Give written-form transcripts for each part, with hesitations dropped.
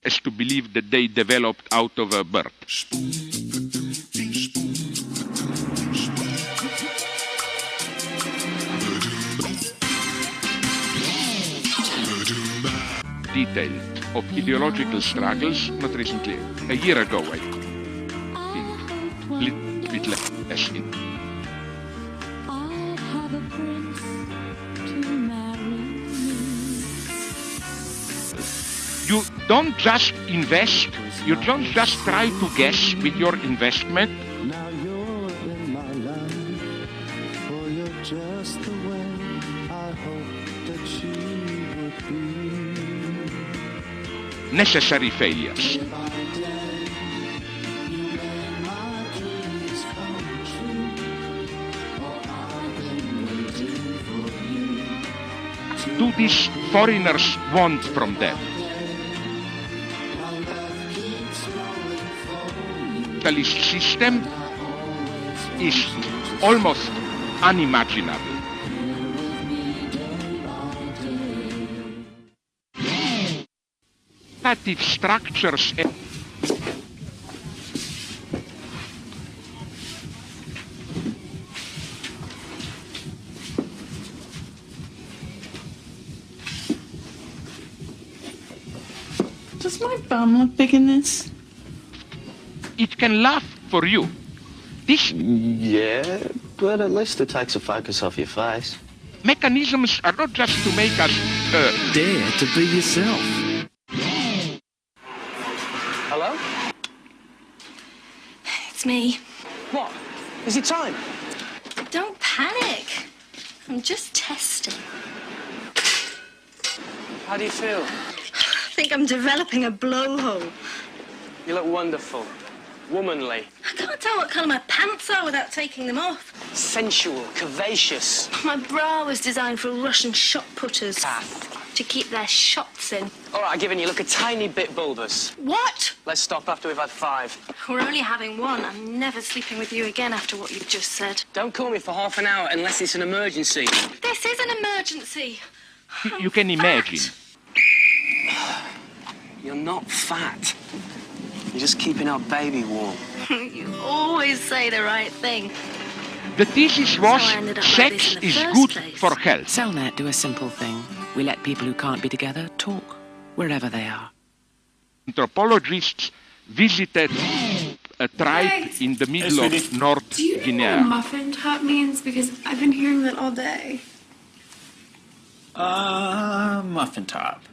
as to believe that they developed out of a bird. Detail of ideological struggles, not recently, a year ago, I think, a little bit less. You don't just invest, you don't just try to guess with your investment. Now you're in my life, for you're just the way I hoped that she would be. Necessary failures. Do these foreigners want from them? The capitalist system is almost unimaginable. Narrative structures Does my bum look big in this? it can laugh for you. These Yeah, but at least it takes the focus off your face. mechanisms are not just to make us Dare to be yourself. Hello? It's me. What? Is it time? Don't panic. I'm just testing. How do you feel? I think I'm developing a blowhole. You look wonderful. Womanly. I can't tell what colour my pants are without taking them off. Sensual. Curvaceous. My bra was designed for Russian shot putters Kath. to keep their shots in. All right, given you look a tiny bit bulbous. What? Let's stop after we've had 5. We're only having one. I'm never sleeping with you again after what you've just said. Don't call me for half an hour unless it's an emergency. This is an emergency. you can imagine. You're not fat. You're just keeping our baby warm. You always say the right thing. The thesis was So I ended up like this sex in the is first good place. for health. Cellnet do a simple thing. We let people who can't be together talk, wherever they are. Anthropologists visited a tribe Thanks. in the middle of North Do you know Guinea. what muffin top means? Because I've been hearing that all day. Muffin top.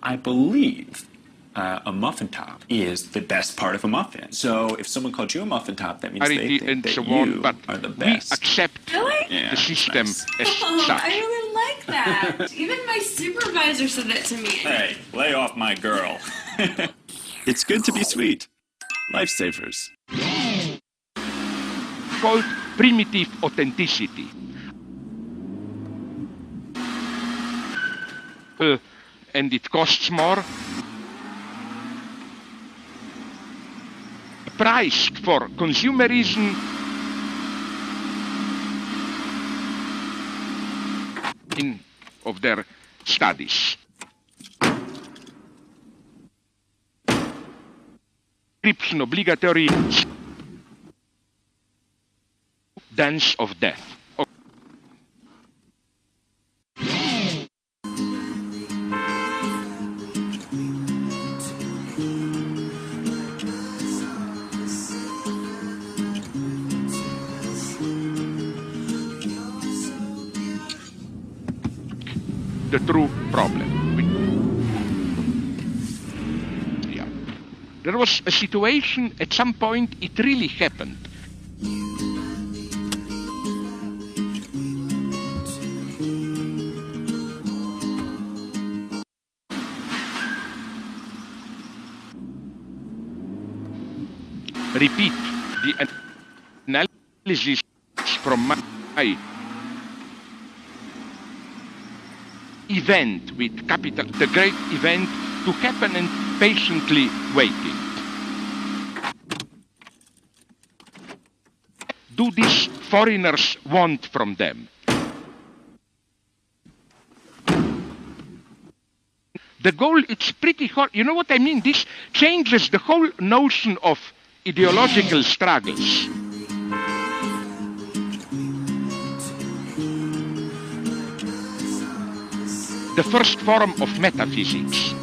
I believe a muffin top is the best part of a muffin. So if someone called you a muffin top, that means they Charity think and that so you on, but are the we best. accept Really? Yeah, the system nice. as Oh, such. I really like that. Even my supervisor said that to me. Hey, lay off my girl. It's good to be sweet. Lifesavers. Called primitive authenticity. And it costs more. Price for consumerism of their studies. Prescription obligatory dance of death. The true problem. Yeah. There was a situation at some point, it really happened. Repeat the analysis from my event with capital, the great event to happen and patiently waiting. Do these foreigners want from them? The goal, it's pretty hard. You know what I mean? This changes the whole notion of ideological struggles. The first form of metaphysics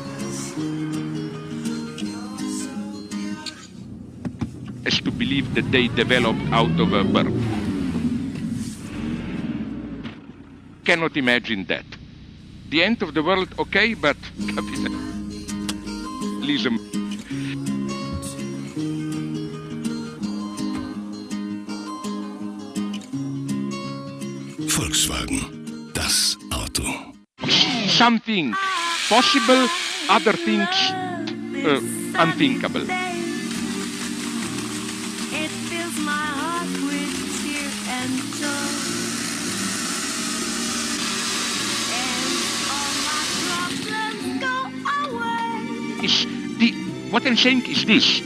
is to believe that they developed out of a birth. Cannot imagine that. The end of the world, okay, but capitalism. Volkswagen, das Auto. Something possible, other things unthinkable. It fills my heart with cheer and joy. And all my problems go away. What I'm saying is this.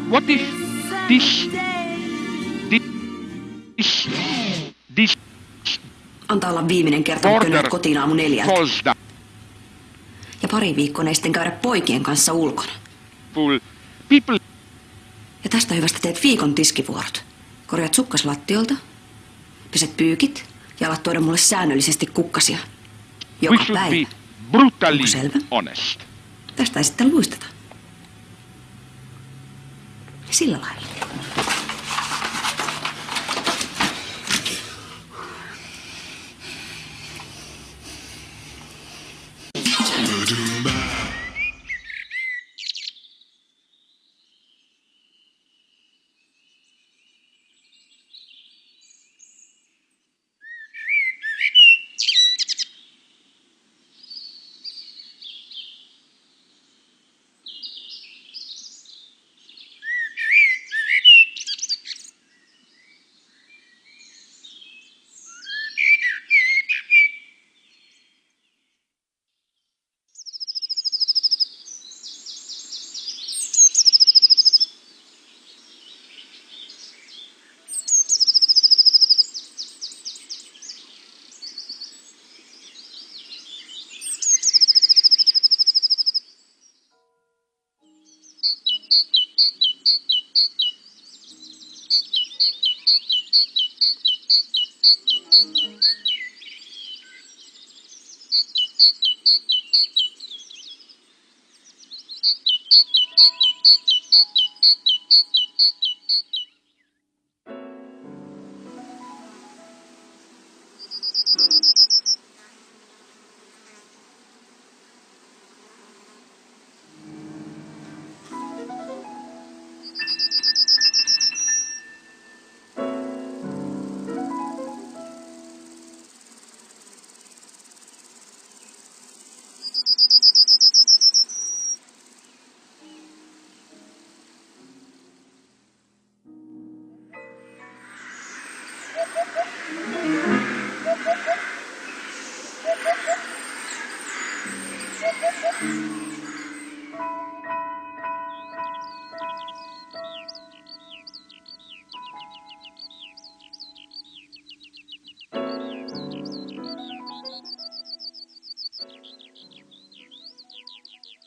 What if this Antaa olla viimeinen kerta, kun könät kotiin aamu 4. Potsdam. Ja pari viikkoa ne sitten käydä poikien kanssa ulkona. People. Ja tästä hyvästä teet viikon tiskivuorot. Korjaat sukkas lattiolta, peset pyykit ja alat tuoda mulle säännöllisesti kukkasia. Joka päivä. Brutally honest. Tästä ei sitten luisteta. Sillä lailla.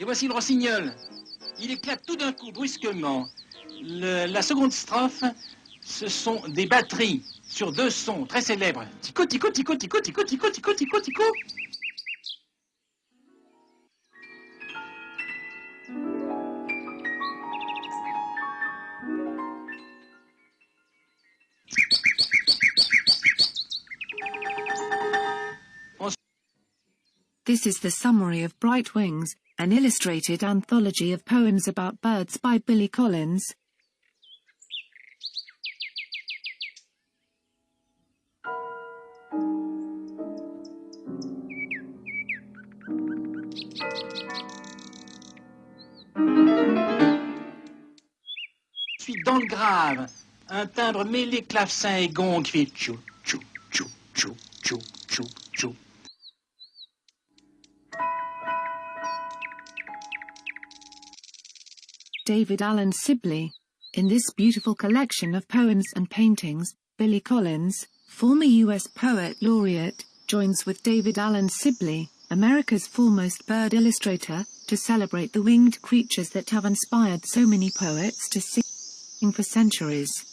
Et voici le rossignol. Il éclate tout d'un coup, brusquement. La seconde strophe, ce sont des batteries sur 2 sons très célèbres. Tico, tico, tico, tico, tico, tico, tico, tico, tico. This is the summary of Bright Wings, an illustrated anthology of poems about birds by Billy Collins. Ensuite, dans le grave, un timbre mêlé clavecin et gong qui fait tchou, tchou, tchou, tchou, tchou, tchou, tchou. David Allen Sibley. In this beautiful collection of poems and paintings, Billy Collins former U.S. poet laureate, joins with David Allen Sibley, America's foremost bird illustrator, to celebrate the winged creatures that have inspired so many poets to sing for centuries.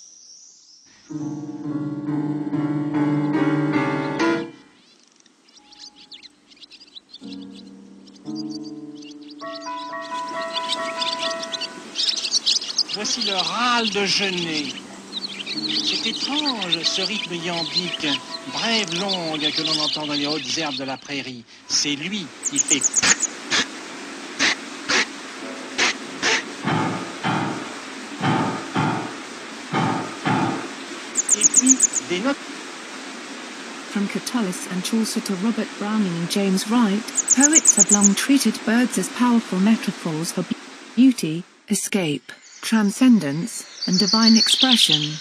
Voici le râle de genêt. C'est étrange, ce rythme iambique, brève, longue, que l'on entend dans les hautes herbes de la prairie. C'est lui qui fait... Et puis, des notes... From Catullus and Chaucer to Robert Browning and James Wright, poets have long treated birds as powerful metaphors for beauty, escape, transcendence, and divine expression.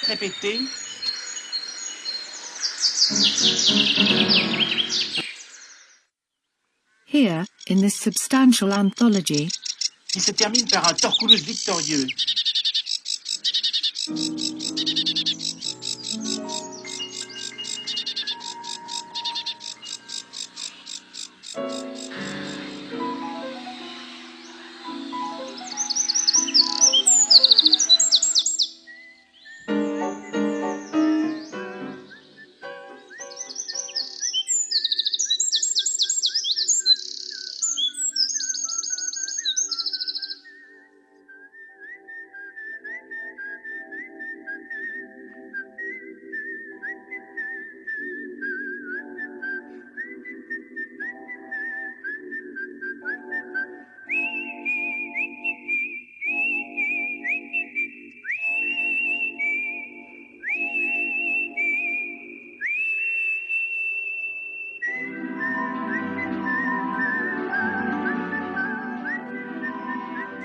Répété. Here, in this substantial anthology, qui se termine par un torculus victorieux.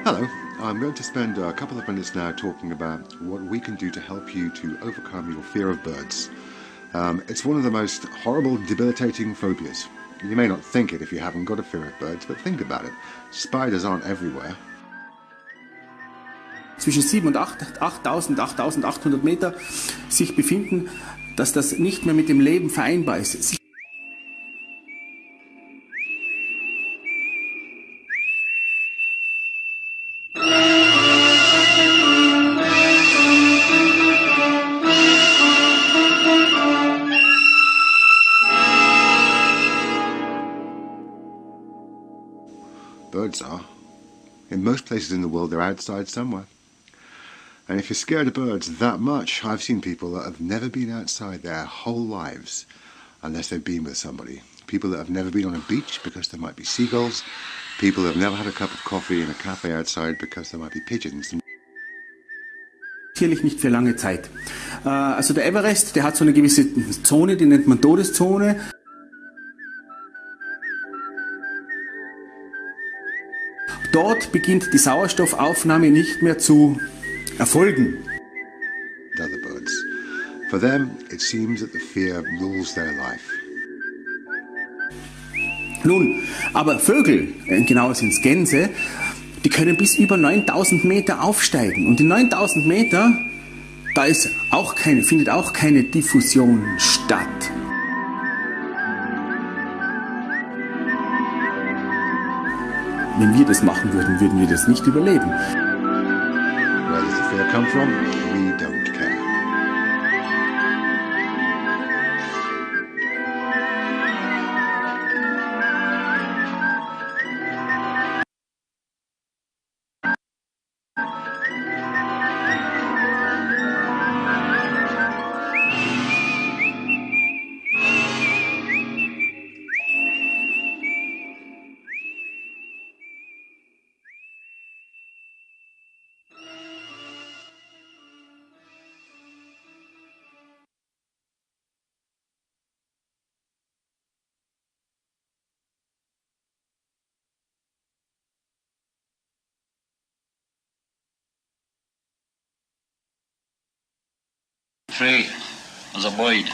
Hello, I'm going to spend a couple of minutes now talking about what we can do to help you to overcome your fear of birds. It's one of the most horrible, debilitating phobias. You may not think it if you haven't got a fear of birds, but think about it. Spiders aren't everywhere. Zwischen 7 und 8.800 Meter sich befinden, dass das nicht mehr mit dem Leben vereinbar ist. Birds are. In most places in the world, they're outside somewhere. And if you're scared of birds that much, I've seen people that have never been outside their whole lives unless they've been with somebody. People that have never been on a beach because there might be seagulls. People that have never had a cup of coffee in a cafe outside because there might be pigeons. Sicherlich nicht für lange Zeit. Also der Everest, der hat so eine gewisse Zone, die nennt man Todeszone. Dort beginnt die Sauerstoffaufnahme nicht mehr zu erfolgen. Other birds. For them, it seems that the fear rules their life. Nun, aber Vögel, genauer sind es Gänse, die können bis über 9000 Meter aufsteigen. Und in 9000 Meter, da ist findet auch keine Diffusion statt. Wenn wir das machen würden, würden wir das nicht überleben. Where does the fear come from? We don't care. Free as a void.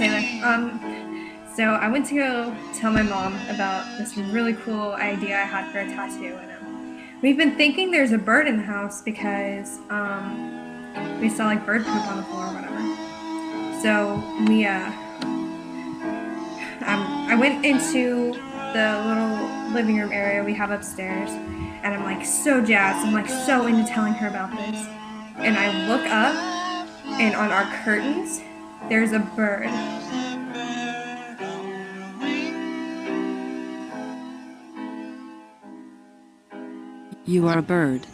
Hey there. So I went to go tell my mom about this really cool idea I had for a tattoo, and we've been thinking there's a bird in the house because we saw like bird poop on the floor or whatever. So we I went into the little living room area we have upstairs, and I'm like so jazzed. I'm like so into telling her about this, and I look up, and on our curtains there's a bird. You are a bird.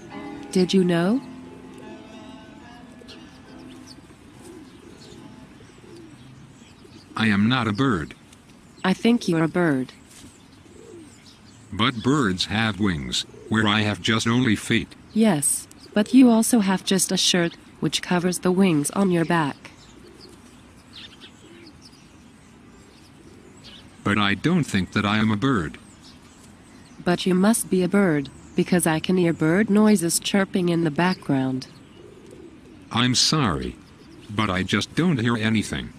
Did you know? I am not a bird. I think you're a bird. But birds have wings, where I have just only feet. Yes, but you also have just a shirt, which covers the wings on your back. But I don't think that I am a bird. But you must be a bird, because I can hear bird noises chirping in the background. I'm sorry, but I just don't hear anything.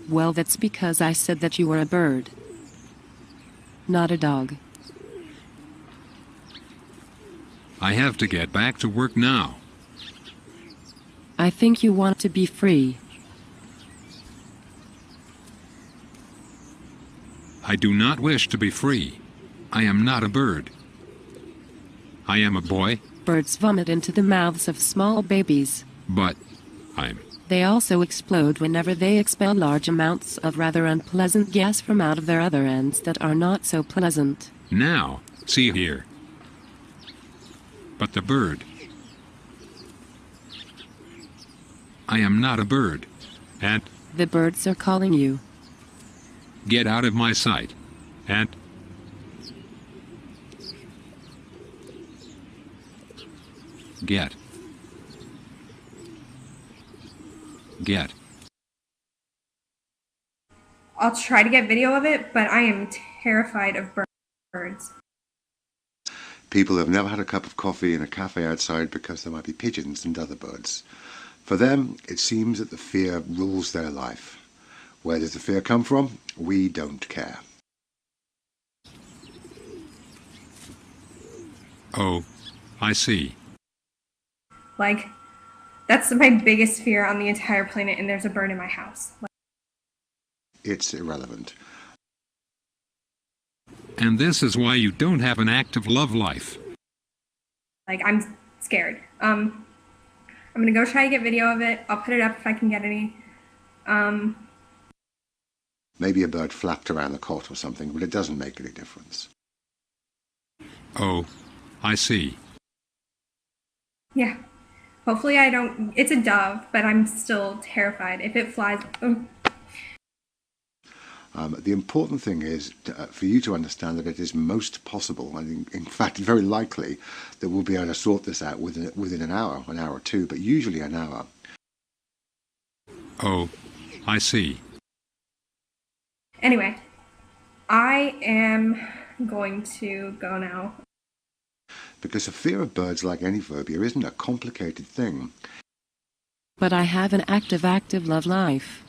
Well, that's because I said that you were a bird, not a dog. I have to get back to work now. I think you want to be free. I do not wish to be free. I am not a bird. I am a boy. Birds vomit into the mouths of small babies. But I'm... They also explode whenever they expel large amounts of rather unpleasant gas from out of their other ends that are not so pleasant. Now, see here. But the bird... I am not a bird. And... The birds are calling you. Get out of my sight. And... Get. I'll try to get video of it, but I am terrified of birds. People have never had a cup of coffee in a cafe outside because there might be pigeons and other birds. For them, it seems that the fear rules their life. Where does the fear come from? We don't care. Oh, I see. Like, that's my biggest fear on the entire planet, and there's a bird in my house. It's irrelevant. And this is why you don't have an active love life. Like, I'm scared. I'm gonna go try to get video of it. I'll put it up if I can get any. Maybe a bird flapped around the cot or something, but it doesn't make any difference. Oh, I see. Yeah. Hopefully I don't... It's a dove, but I'm still terrified. If it flies... The important thing is for you to understand that it is most possible, and in fact very likely, that we'll be able to sort this out within an hour or two, but usually an hour. Oh, I see. Anyway, I am going to go now. Because a fear of birds, like any phobia, isn't a complicated thing. But I have an active love life.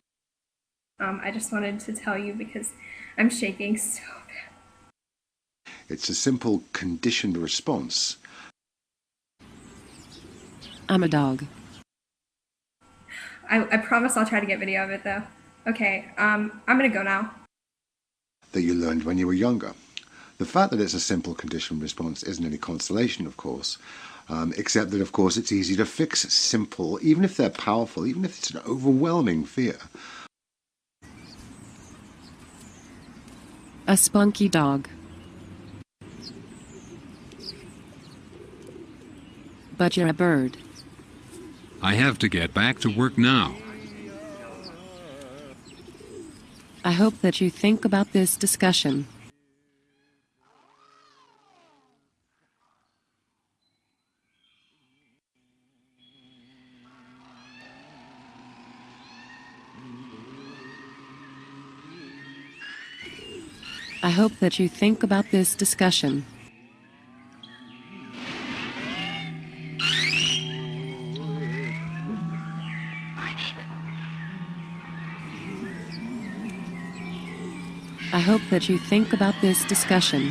I just wanted to tell you because I'm shaking so bad. It's a simple conditioned response. I'm a dog. I promise I'll try to get video of it though. Okay, I'm gonna go now. That you learned when you were younger. The fact that it's a simple conditioned response isn't any consolation, of course, except that, of course, it's easy to fix simple, even if they're powerful, even if it's an overwhelming fear. A spunky dog. But you're a bird. I have to get back to work now. I hope that you think about this discussion. I hope that you think about this discussion. I hope that you think about this discussion.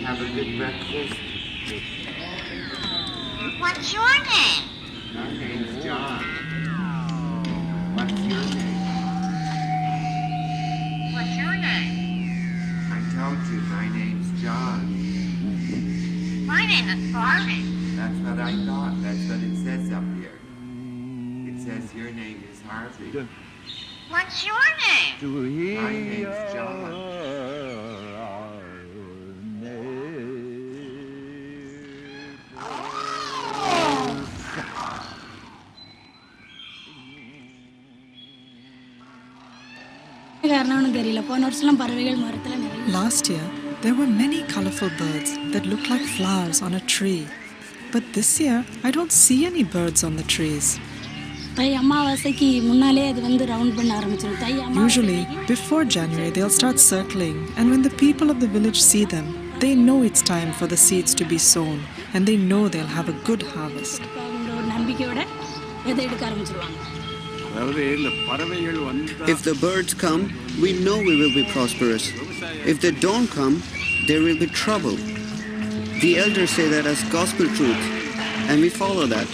Have a good breakfast. What's your name? My name's John. What's your name? What's your name? I told you my name's John. My name is Barbie. That's what I thought. That's what it says up here. It says your name is Harvey. What's your name? My name's John. Last year, there were many colorful birds that looked like flowers on a tree. But this year, I don't see any birds on the trees. Usually, before January, they'll start circling, and when the people of the village see them, they know it's time for the seeds to be sown, and they know they'll have a good harvest. If the birds come, we know we will be prosperous. If they don't come, there will be trouble. The elders say that as gospel truth, and we follow that.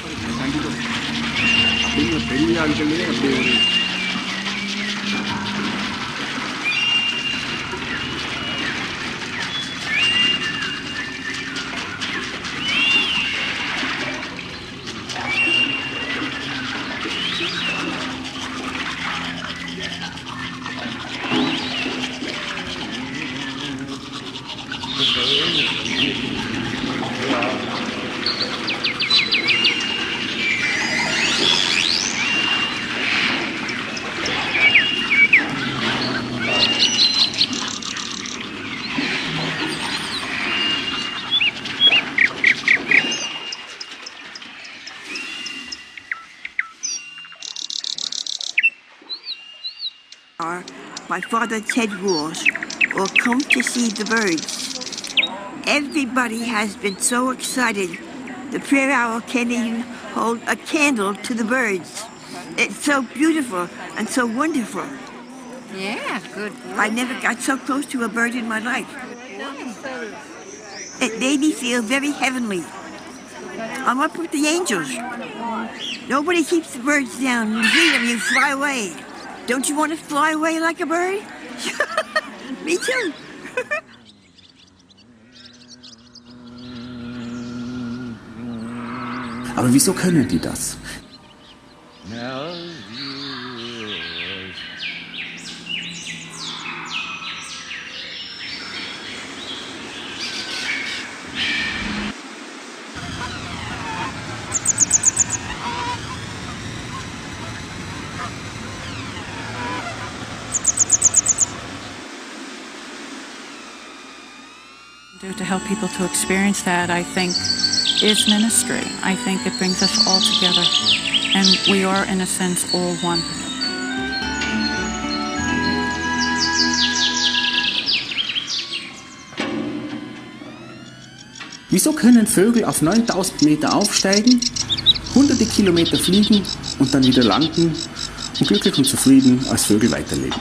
My father Ted rules, or come to see the birds. Everybody has been so excited. The prayer hour can't even hold a candle to the birds. It's so beautiful and so wonderful. Yeah, good. I never got so close to a bird in my life. It made me feel very heavenly. I'm up with the angels. Nobody keeps the birds down. You see them, you fly away. Don't you want to fly away like a bird? Me too. Aber wieso können die das? To help people to experience that, I think, is ministry. I think it brings us all together, and we are, in a sense, all one. Wieso können Vögel auf 9000 Meter aufsteigen, hunderte Kilometer fliegen und dann wieder landen und glücklich und zufrieden als Vögel weiterleben?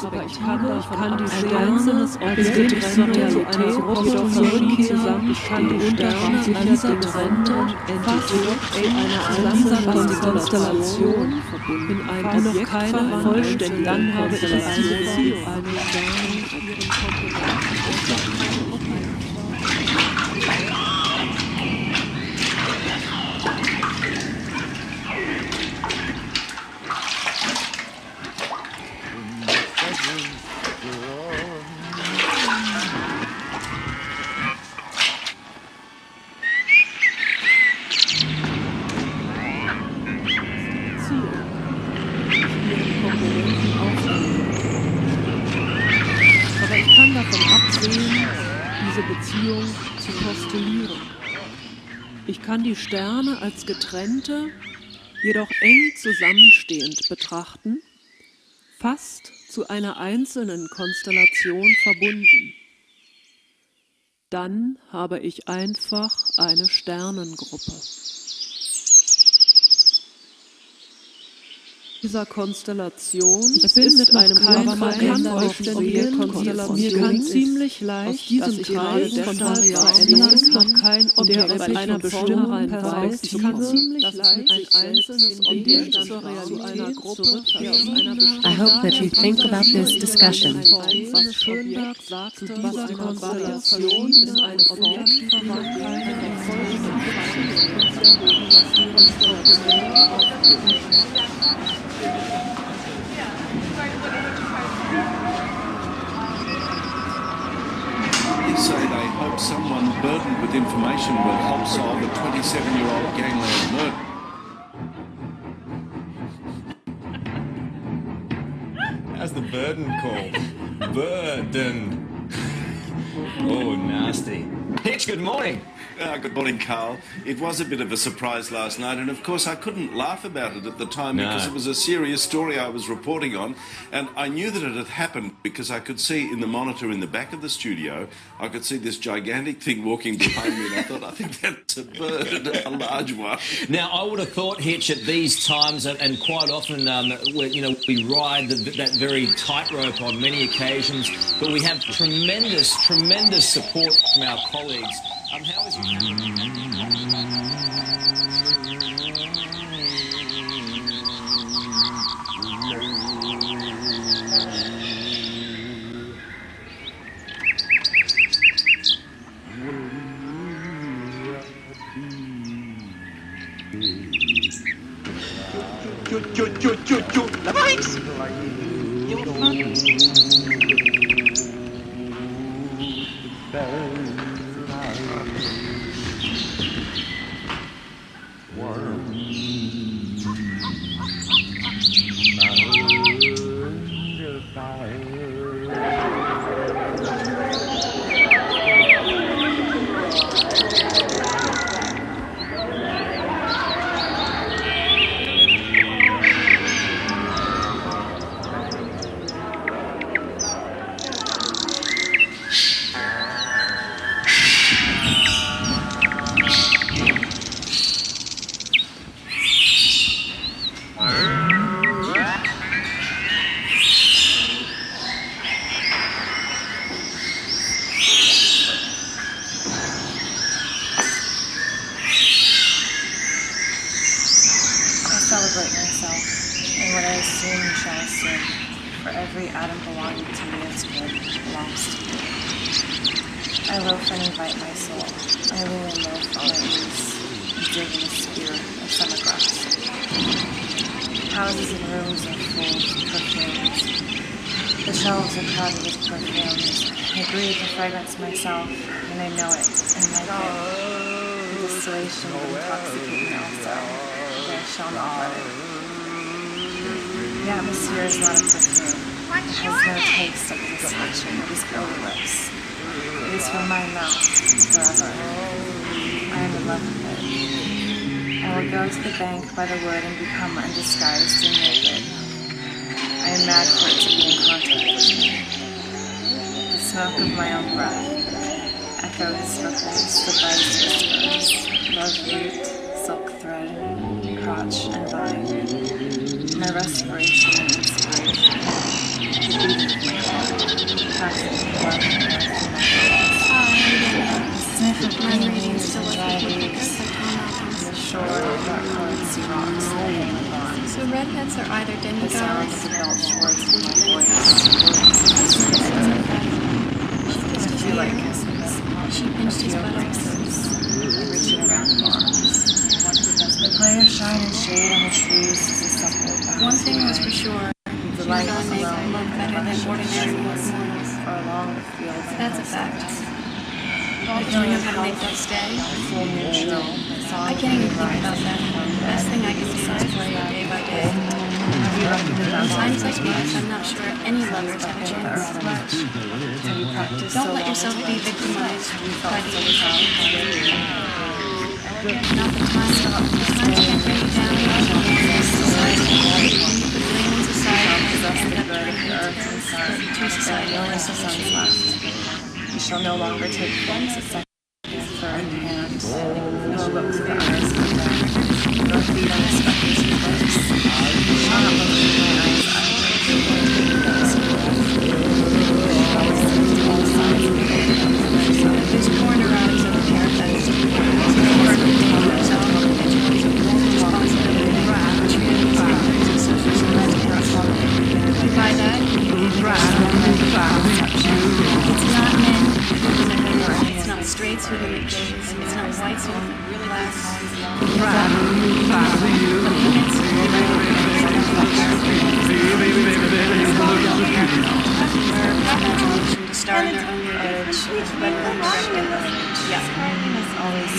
aber ich kann die einzelnes Objekt zur Realität jedoch verschieden zusammen. Ich kann die Sterne als getrennte Entität einer einzelnen Konstellation in ein Objekt keine vollständige dann habe ich eine Beziehung. Ich kann die Sterne als getrennte, jedoch eng zusammenstehend betrachten, fast zu einer einzelnen Konstellation verbunden. Dann habe ich einfach eine Sternengruppe. Dieser Konstellation ich bin mit einem vollständigen Konstellation. Mir kann ziemlich leicht aus diesem Kreis von Variationen noch kein Objekt bei einer bestimmten Perspektive. Ich kann ziemlich leicht ein einzelnes Objekt zur Realität zurückführen. I hope that you think about this discussion. Was Schönberg sagte, was eine Konstellation ist, ein Objekt They say they hope someone burdened with information will help solve a 27-year-old gangland murder. How's the burden called? Burden. Oh, nasty. Hitch, good morning. Good morning, Carl. It was a bit of a surprise last night, and of course I couldn't laugh about it at the time because it was a serious story I was reporting on, and I knew that it had happened because I could see in the monitor in the back of the studio, I could see this gigantic thing walking behind me, and I thought, I think that's a bird, a large one. Now, I would have thought, Hitch, at these times, and quite often, we ride that very tightrope on many occasions, but we have tremendous support from our colleagues. How is it? La Paris! Myself, and I know it, and like it. The distillation will intoxicate me also, but I shall not let it. The atmosphere is not a perfume. It has no taste of the distillation. It is odorless. It is from my mouth forever. I am in love with it. I will go to the bank by the wood and become undisguised and naked. I am mad for it to be in contact with me. Smoke of my own breath, echo his flickers, the buzz whispers, love root, silk thread, crotch and vine, my respiration and inspiration, the beating of my heart, passing blood and earth in my veins, the sniff of green leaves and dry leaves, the shore of dark-colored sea rocks that hang upon. So redheads are either The demigods sound of the belched words of my voice. I feel like kisses. She pinched his buttocks. Reaching around arms. The play of shine and shade on the trees is a supple. One thing was for sure, The she light was is make alone love better and than the ordinary shoes mortals. are along the fields. That's a fact. The Do you know how to make that stay? full neutral. I can't even think about that. The best thing I can do is play it day by day. In times like these, I'm not sure any lovers have a chance. Don't let yourself be victimized by the illusion. Not the time. Times can bring you down. You put feelings aside and end up too society. You shall no longer take things a second or third hand, nor look to the eyes of them, nor feed on the specters of place. You shall not look into my eyes There's porn around in the parapets. There's no work to take yourself on the responsibility, treated as social and by that, it's not men who limit, it's not straights who limit gays, it's not whites who limit blacks. To star in their own image, but always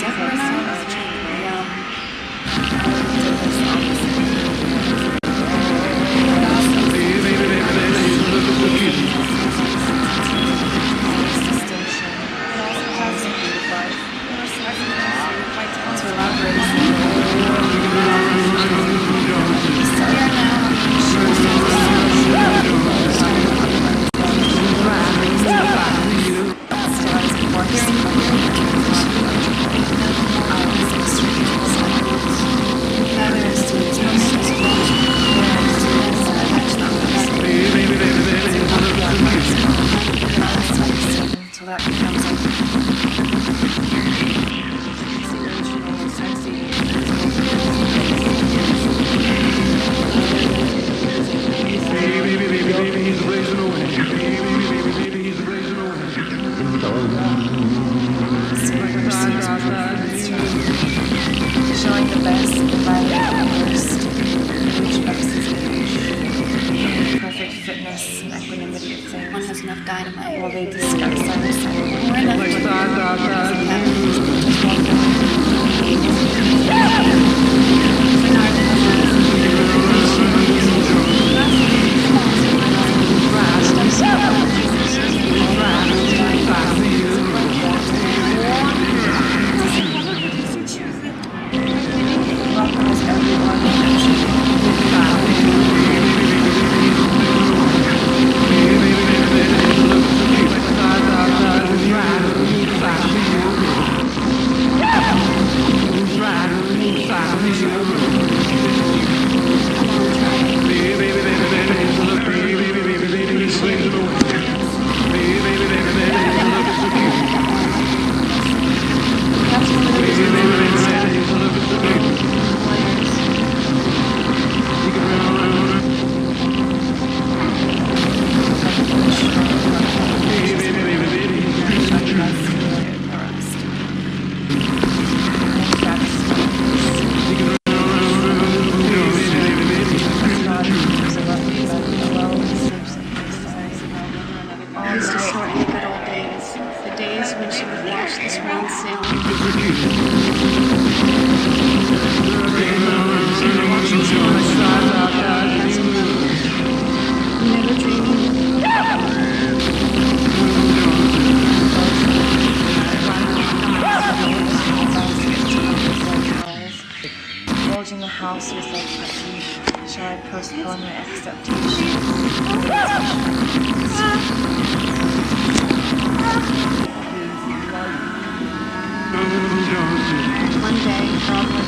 One day, probably.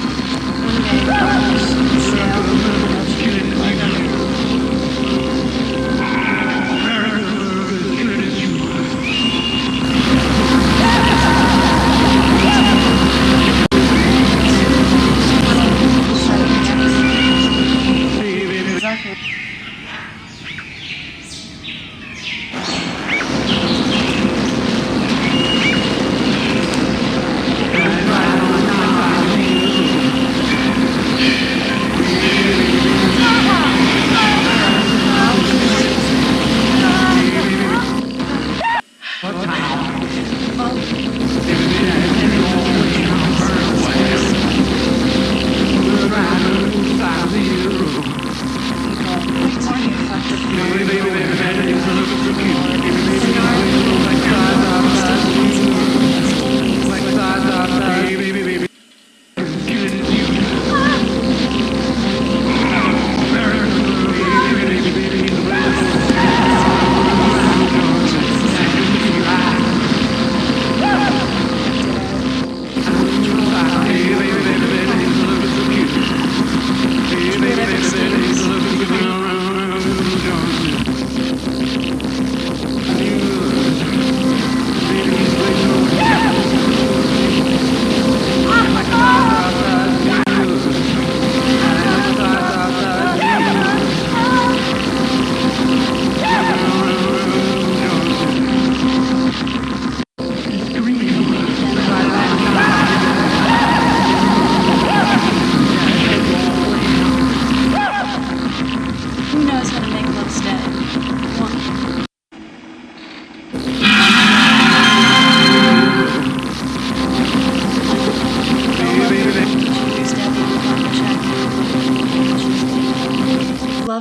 One day, probably. Sail over the ocean like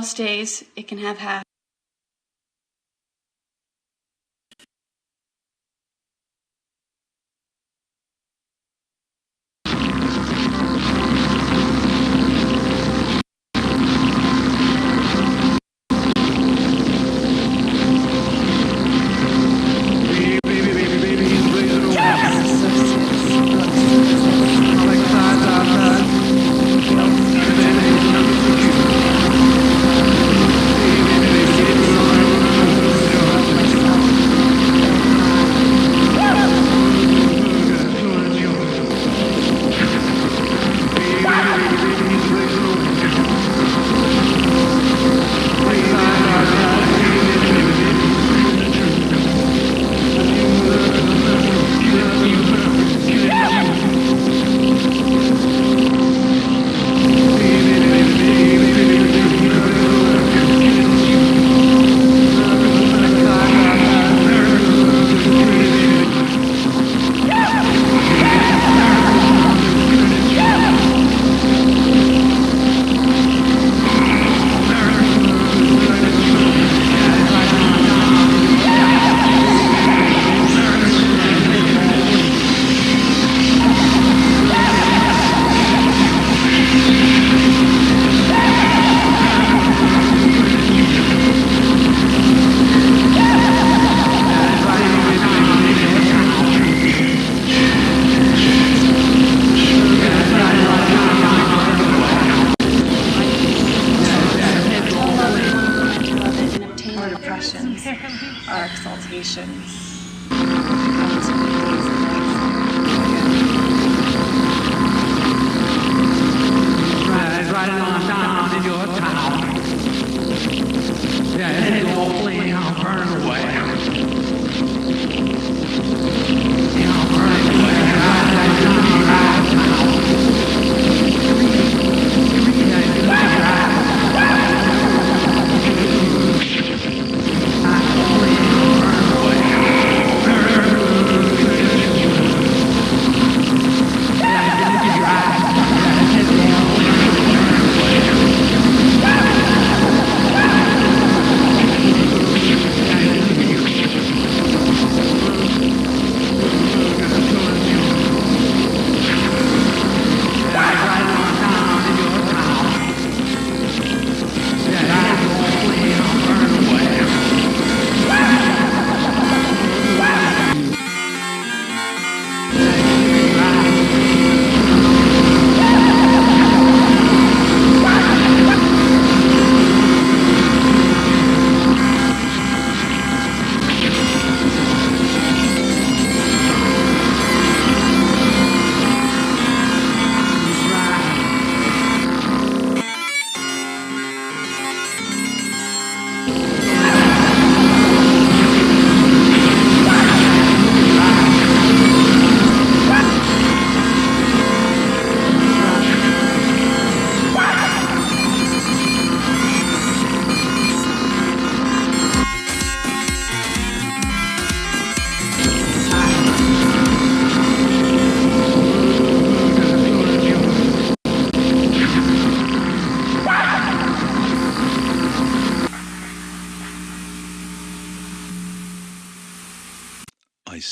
love stays, it can have half.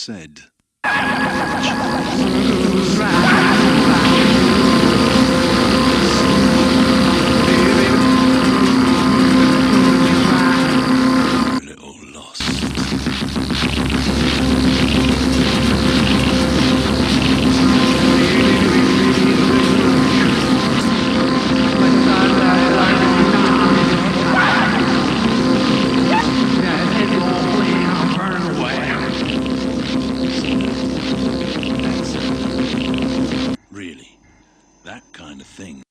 said. Really, that kind of thing.